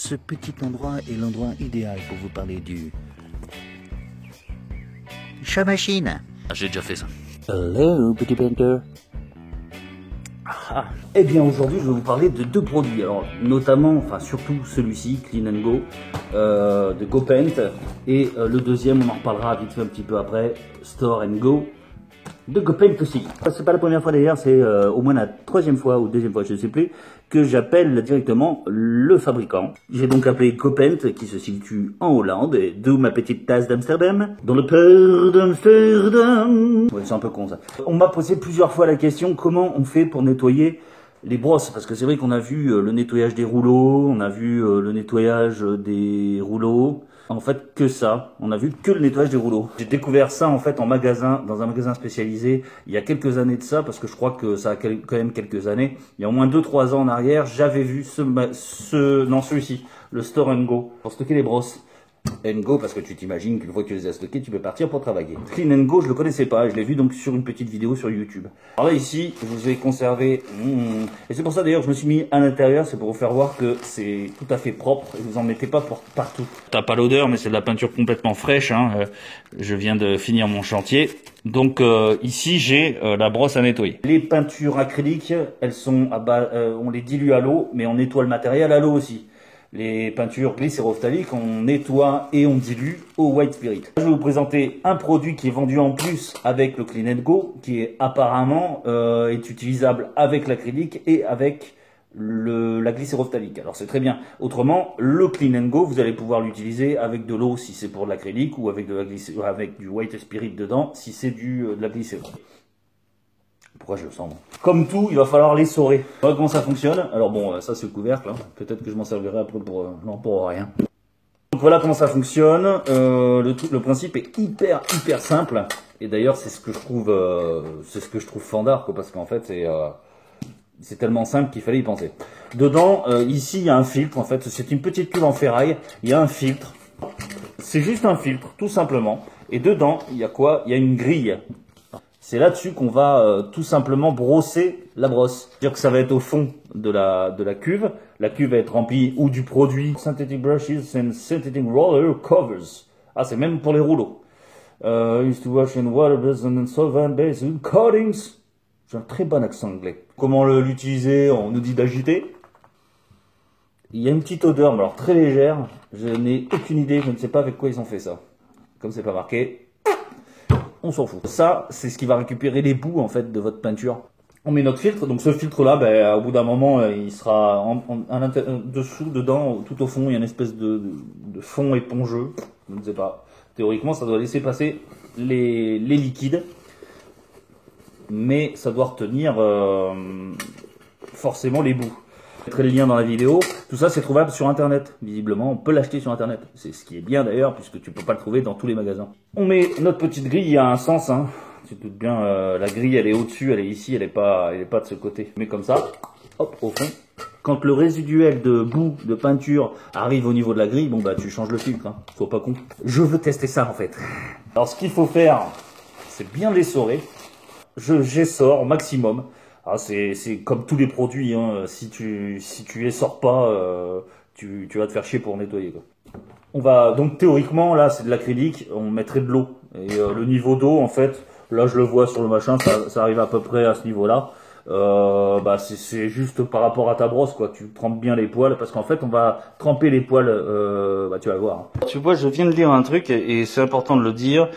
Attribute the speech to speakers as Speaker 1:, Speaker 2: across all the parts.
Speaker 1: ce petit endroit est l'endroit idéal pour vous parler du chat machine.
Speaker 2: Ah, j'ai déjà fait ça.
Speaker 1: Hello, petit painter.
Speaker 2: Eh bien aujourd'hui je vais vous parler de deux produits, alors notamment, enfin surtout celui-ci, Clean & Go, de GoPaint, et le deuxième, on en reparlera vite fait un petit peu après, Store & Go, de GoPaint aussi. C'est pas la première fois d'ailleurs, c'est au moins la troisième fois ou deuxième fois, je ne sais plus, que j'appelle directement le fabricant. J'ai donc appelé GoPaint, qui se situe en Hollande, et d'où ma petite tasse d'Amsterdam, dans le port d'Amsterdam. Ouais, c'est un peu con ça. On m'a posé plusieurs fois la question, comment on fait pour nettoyer les brosses, parce que c'est vrai qu'on a vu le nettoyage des rouleaux, on a vu le nettoyage des rouleaux, en fait que ça, on a vu que le nettoyage des rouleaux. J'ai découvert ça en fait en magasin, dans un magasin spécialisé, il y a quelques années de ça, parce que je crois que ça a quand même quelques années, il y a au moins 2-3 ans en arrière, j'avais vu celui-ci, le Store & Go, pour stocker les brosses. Go, parce que tu t'imagines qu'une fois que tu les as stockés, tu peux partir pour travailler. Clean & Go, je le connaissais pas, je l'ai vu donc sur une petite vidéo sur YouTube. Alors là ici, je vous ai conservé, et c'est pour ça d'ailleurs que je me suis mis à l'intérieur, c'est pour vous faire voir que c'est tout à fait propre, et vous en mettez pas pour partout. T'as pas l'odeur, mais c'est de la peinture complètement fraîche, hein. Je viens de finir mon chantier. Donc ici j'ai la brosse à nettoyer. Les peintures acryliques, elles sont on les dilue à l'eau, mais on nettoie le matériel à l'eau aussi. Les peintures glycérophthaliques, on nettoie et on dilue au White Spirit. Je vais vous présenter un produit qui est vendu en plus avec le Clean & Go, qui est apparemment est utilisable avec l'acrylique et avec la glycérophthalique. Alors c'est très bien. Autrement, le Clean & Go, vous allez pouvoir l'utiliser avec de l'eau si c'est pour l'acrylique, ou avec avec du White Spirit dedans si c'est de la glycéro. Pourquoi je le sens? Comme tout, il va falloir l'essorer. Voilà comment ça fonctionne. Alors bon, ça c'est le couvercle. Hein. Peut-être que je m'en servirai après pour... non, pour rien. Donc voilà comment ça fonctionne. Le principe est hyper simple. Et d'ailleurs, c'est ce que je trouve fandard, quoi, parce qu'en fait, c'est tellement simple qu'il fallait y penser. Dedans, ici, il y a un filtre. En fait, c'est une petite cuve en ferraille. Il y a un filtre. C'est juste un filtre, tout simplement. Et dedans, il y a quoi? Il y a une grille. C'est là-dessus qu'on va tout simplement brosser la brosse. C'est-à-dire que ça va être au fond de la cuve. La cuve va être remplie ou du produit Synthetic Brushes and Synthetic Roller Covers. Ah, c'est même pour les rouleaux. Used to wash in water based on solvent based on coatings. J'ai un très bon accent anglais. Comment l'utiliser? On nous dit d'agiter. Il y a une petite odeur, mais alors très légère. Je n'ai aucune idée, je ne sais pas avec quoi ils ont fait ça. Comme c'est pas marqué, on s'en fout. Ça, c'est ce qui va récupérer les bouts en fait de votre peinture. On met notre filtre, donc ce filtre là, au bout d'un moment, il sera dessous, dedans, tout au fond, il y a une espèce de fond épongeux. Je ne sais pas. Théoriquement, ça doit laisser passer les liquides, mais ça doit retenir forcément les bouts. Je mettrai le lien dans la vidéo. Tout ça, c'est trouvable sur Internet. Visiblement, on peut l'acheter sur Internet. C'est ce qui est bien d'ailleurs, puisque tu peux pas le trouver dans tous les magasins. On met notre petite grille. Il y a un sens, hein. Tu te doutes bien, la grille, elle est au-dessus, elle est ici, elle est pas de ce côté. Mais comme ça, hop, au fond. Quand le résiduel de boue de peinture arrive au niveau de la grille, bon bah tu changes le filtre. Hein. Sois pas con. Je veux tester ça en fait. Alors ce qu'il faut faire, c'est bien l'essorer. J'essore au maximum. Ah, c'est comme tous les produits, hein. Si tu essores pas, tu vas te faire chier pour nettoyer, quoi. On va donc théoriquement là c'est de l'acrylique, on mettrait de l'eau et le niveau d'eau en fait, là je le vois sur le machin, ça arrive à peu près à ce niveau-là. C'est juste par rapport à ta brosse, quoi. Tu trempes bien les poils parce qu'en fait on va tremper les poils. Tu vas voir. Tu vois, je viens de lire un truc et c'est important de le dire.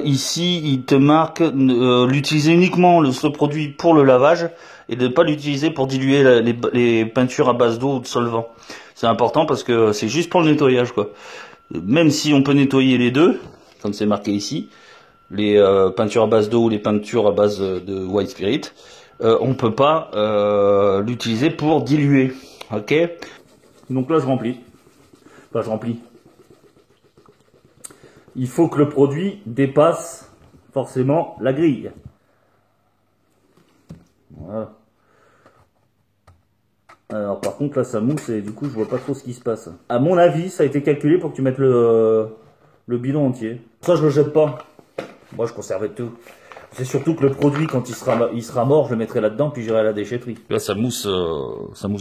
Speaker 2: Ici, il te marque l'utiliser uniquement ce produit pour le lavage et de ne pas l'utiliser pour diluer les peintures à base d'eau ou de solvant. C'est important parce que c'est juste pour le nettoyage, quoi. Même si on peut nettoyer les deux, comme c'est marqué ici, les peintures à base d'eau ou les peintures à base de White Spirit. On peut pas l'utiliser pour diluer, ok? Donc là je remplis. Enfin je remplis. Il faut que le produit dépasse forcément la grille. Voilà. Alors par contre là ça mousse et du coup je vois pas trop ce qui se passe. À mon avis ça a été calculé pour que tu mettes le bidon entier. Ça je le jette pas. Moi je conservais tout. C'est surtout que le produit, quand il sera mort, je le mettrai là-dedans, puis j'irai à la déchetterie. Là, ça mousse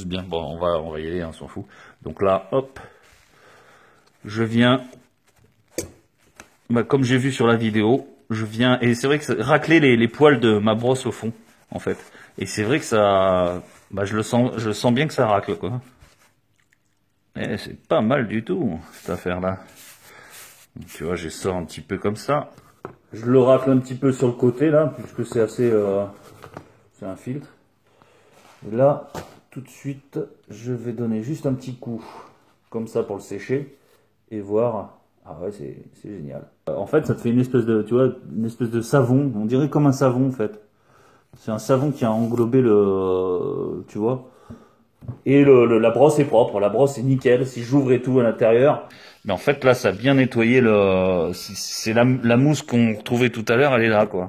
Speaker 2: bien. Bon, on va y aller, hein, on s'en fout. Donc là, hop, je viens, bah, comme j'ai vu sur la vidéo, je viens, et c'est vrai que racler les poils de ma brosse au fond, en fait. Et c'est vrai que ça, bah, je sens bien que ça racle, quoi. Et c'est pas mal du tout, cette affaire-là. Donc, tu vois, je sors un petit peu comme ça. Je le racle un petit peu sur le côté là, puisque c'est assez, c'est un filtre. Et là, tout de suite, je vais donner juste un petit coup, comme ça pour le sécher, et voir. Ah ouais, c'est génial. En fait, ça te fait une espèce de, tu vois, une espèce de savon. On dirait comme un savon en fait. C'est un savon qui a englobé le, tu vois. Et la brosse est propre, la brosse est nickel. Si j'ouvre et tout à l'intérieur. Mais en fait, là, ça a bien nettoyé c'est la mousse qu'on retrouvait tout à l'heure, elle est là, quoi.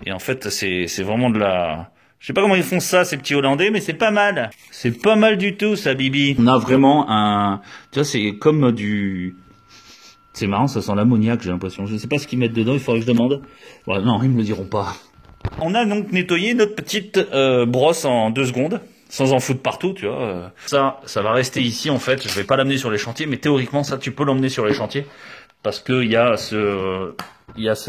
Speaker 2: Et en fait, c'est vraiment de la... Je sais pas comment ils font ça, ces petits Hollandais, mais c'est pas mal. C'est pas mal du tout, ça, Bibi. On a vraiment un... Tu vois, c'est comme du... C'est marrant, ça sent l'ammoniaque, j'ai l'impression. Je ne sais pas ce qu'ils mettent dedans, il faudrait que je demande. Voilà, non, ils me le diront pas. On a donc nettoyé notre petite brosse en 2 secondes. Sans en foutre partout, tu vois. Ça va rester ici, en fait. Je vais pas l'amener sur les chantiers, mais théoriquement, ça, tu peux l'emmener sur les chantiers. Parce que il y a ce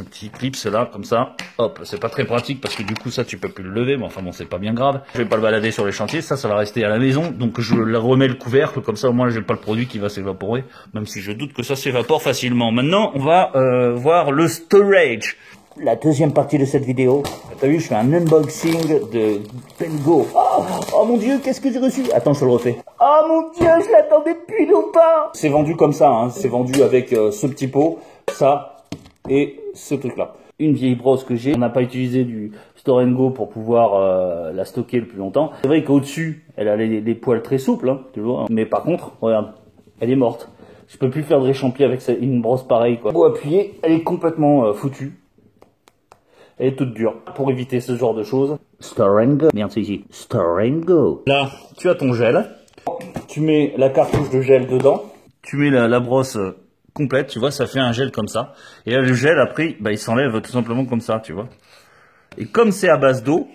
Speaker 2: petit clip, là, comme ça. Hop, c'est pas très pratique parce que du coup, ça, tu peux plus le lever. Mais enfin bon, c'est pas bien grave. Je vais pas le balader sur les chantiers. Ça va rester à la maison. Donc, je remets le couvercle. Comme ça, au moins, j'ai pas le produit qui va s'évaporer. Même si je doute que ça s'évapore facilement. Maintenant, on va voir le storage. La deuxième partie de cette vidéo. T'as vu, je fais un unboxing de Bengo. Oh mon dieu, qu'est-ce que j'ai reçu? Attends, je te le refais. Oh mon dieu, je l'attendais depuis longtemps. C'est vendu comme ça, hein. C'est vendu avec ce petit pot, ça et ce truc-là. Une vieille brosse que j'ai. On n'a pas utilisé du Store Go pour pouvoir la stocker le plus longtemps. C'est vrai qu'au-dessus, elle a les poils très souples, hein, tu vois. Mais par contre, regarde, elle est morte. Je peux plus faire de réchampis avec une brosse pareille, quoi. Pour appuyer, elle est complètement foutue. Elle est toute dure. Pour éviter ce genre de choses. Store Go. Merde, c'est ici. Store Go. Là, tu as ton gel. Tu mets la cartouche de gel dedans. Tu mets la brosse complète, tu vois, ça fait un gel comme ça. Et là, le gel, après, bah, il s'enlève tout simplement comme ça, tu vois. Et comme c'est à base d'eau,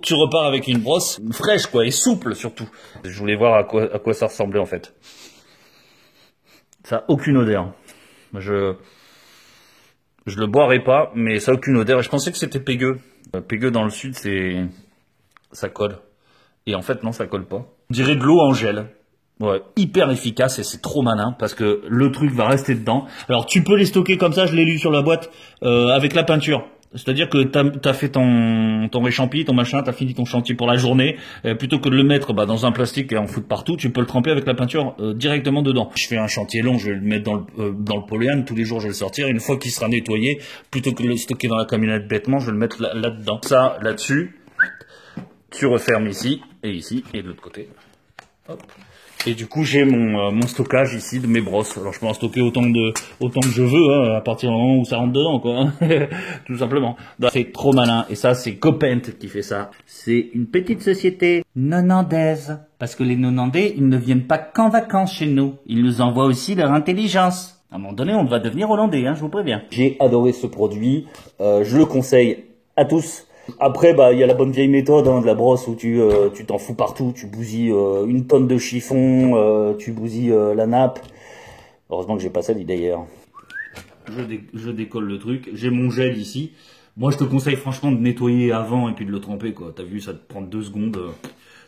Speaker 2: tu repars avec une brosse fraîche, quoi, et souple surtout. Je voulais voir à quoi ça ressemblait, en fait. Ça n'a aucune odeur. Je le boirai pas, mais ça n'a aucune odeur. Je pensais que c'était pégueux. Pégueux dans le sud, ça colle. Et en fait, non, ça colle pas. On dirait de l'eau en gel. Ouais, hyper efficace et c'est trop malin parce que le truc va rester dedans. Alors, tu peux les stocker comme ça, je l'ai lu sur la boîte, avec la peinture. C'est-à-dire que t'as fait ton réchampi, ton machin, t'as fini ton chantier pour la journée, plutôt que de le mettre dans un plastique et en foutre partout, tu peux le tremper avec la peinture directement dedans. Je fais un chantier long, je vais le mettre dans le polyane, tous les jours je vais le sortir, une fois qu'il sera nettoyé, plutôt que de le stocker dans la camionnette bêtement, je vais le mettre là-dedans. Ça, là-dessus, tu refermes ici, et de l'autre côté. Hop. Et du coup, j'ai mon stockage ici de mes brosses. Alors, je peux en stocker autant que je veux, hein, à partir du moment où ça rentre dedans, quoi. Tout simplement. C'est trop malin. Et ça, c'est Copent qui fait ça. C'est une petite société nonandaise. Parce que les Nonandais, ils ne viennent pas qu'en vacances chez nous. Ils nous envoient aussi leur intelligence. À un moment donné, on va devenir hollandais, hein, je vous préviens. J'ai adoré ce produit. Je le conseille à tous. Après, bah, il y a la bonne vieille méthode, hein, de la brosse où tu t'en fous partout, tu bousilles une tonne de chiffon, tu bousilles la nappe. Heureusement que j'ai pas ça dit d'ailleurs. Je décolle le truc, j'ai mon gel ici. Moi, je te conseille franchement de nettoyer avant et puis de le tremper, quoi. T'as vu, ça te prend 2 secondes,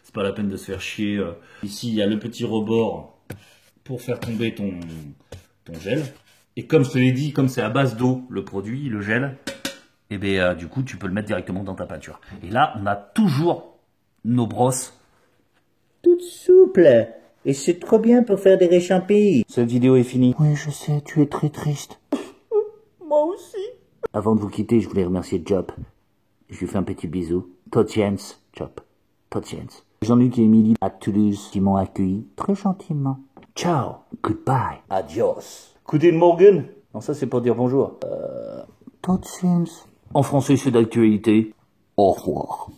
Speaker 2: c'est pas la peine de se faire chier. Ici, il y a le petit rebord pour faire tomber ton gel. Et comme je te l'ai dit, comme c'est à base d'eau, le produit, le gel, et bien du coup tu peux le mettre directement dans ta peinture. Et là on a toujours nos brosses toutes souples. Et c'est trop bien pour faire des réchampis. Cette vidéo est finie.
Speaker 1: Oui, je sais, tu es très triste.
Speaker 2: Moi aussi.
Speaker 1: Avant de vous quitter, je voulais remercier Job. Je lui fais un petit bisou. Tot Jens, Job. Tot Jens. Jean-Luc et Émilie à Toulouse qui m'ont accueilli très gentiment. Ciao. Goodbye.
Speaker 2: Adios. Guten Morgen. Non, ça c'est pour dire bonjour.
Speaker 1: Tot Jens.
Speaker 2: En français, c'est d'actualité.
Speaker 1: Au revoir.